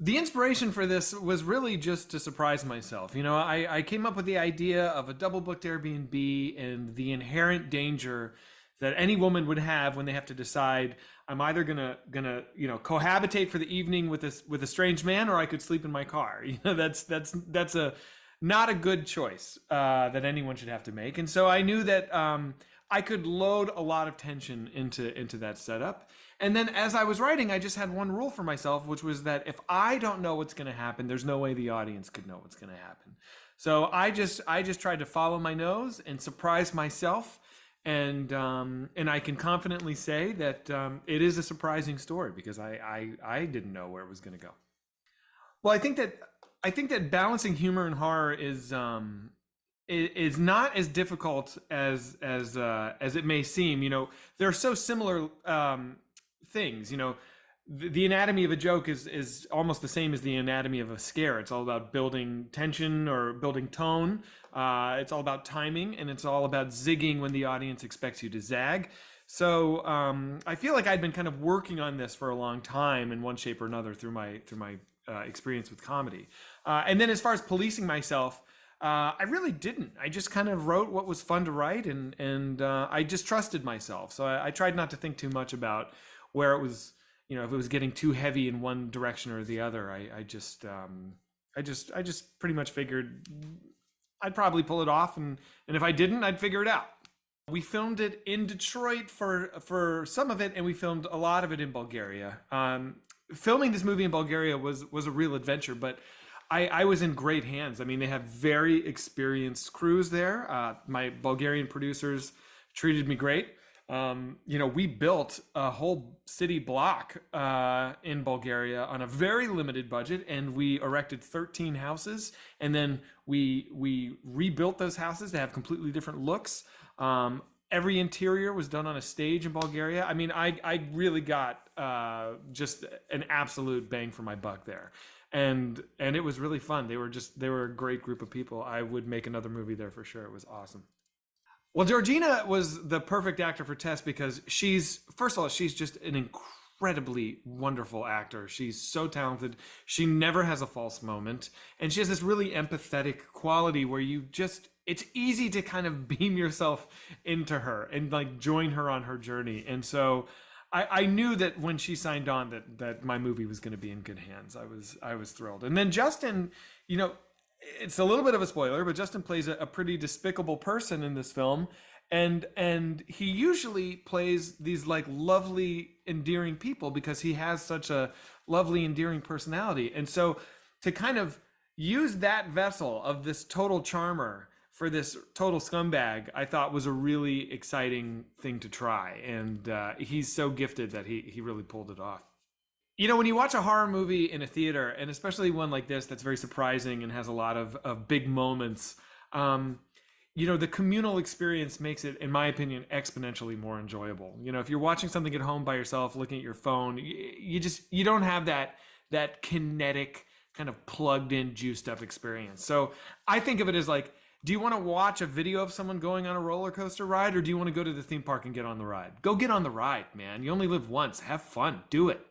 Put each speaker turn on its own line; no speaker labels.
The inspiration for this was really just to surprise myself. I came up with the idea of a double booked Airbnb and the inherent danger that any woman would have when they have to decide, I'm either gonna cohabitate for the evening with a strange man, or I could sleep in my car. That's a not a good choice that anyone should have to make. And so I knew that I could load a lot of tension into that setup. And then as I was writing, I just had one rule for myself, which was that if I don't know what's going to happen, there's no way the audience could know what's going to happen. So I just tried to follow my nose and surprise myself. And I can confidently say that it is a surprising story because I didn't know where it was going to go. Well, I think that balancing humor and horror is not as difficult as it may seem. They're so similar things. The anatomy of a joke is almost the same as the anatomy of a scare. It's all about building tension or building tone. It's all about timing, and it's all about zigging when the audience expects you to zag. So I feel like I'd been kind of working on this for a long time in one shape or another through my experience with comedy. And then as far as policing myself, I really didn't. I just kind of wrote what was fun to write, and I just trusted myself. So I tried not to think too much about where it was, if it was getting too heavy in one direction or the other. I just pretty much figured I'd probably pull it off, and if I didn't, I'd figure it out. We filmed it in Detroit for some of it, and we filmed a lot of it in Bulgaria. Filming this movie in Bulgaria was a real adventure, but I was in great hands. I mean, they have very experienced crews there. My Bulgarian producers treated me great. We built a whole city block in Bulgaria on a very limited budget, and we erected 13 houses, and then we rebuilt those houses to have completely different looks. Every interior was done on a stage in Bulgaria. I mean, I really got just an absolute bang for my buck there. And it was really fun. They were a great group of people. I would make another movie there for sure. It was awesome. Well, Georgina was the perfect actor for Tess because she's just an incredibly wonderful actor. She's so talented. She never has a false moment. And she has this really empathetic quality where it's easy to kind of beam yourself into her and like join her on her journey. And so I knew that when she signed on that my movie was going to be in good hands. I was thrilled. And then Justin, it's a little bit of a spoiler, but Justin plays a pretty despicable person in this film. And he usually plays these like lovely, endearing people because he has such a lovely, endearing personality. And so to kind of use that vessel of this total charmer for this total scumbag, I thought was a really exciting thing to try. And he's so gifted that he really pulled it off. When you watch a horror movie in a theater, and especially one like this that's very surprising and has a lot of big moments, the communal experience makes it, in my opinion, exponentially more enjoyable. If you're watching something at home by yourself, looking at your phone, you don't have that kinetic kind of plugged in, juiced up experience. So I think of it as like, do you want to watch a video of someone going on a roller coaster ride, or do you want to go to the theme park and get on the ride? Go get on the ride, man. You only live once. Have fun. Do it.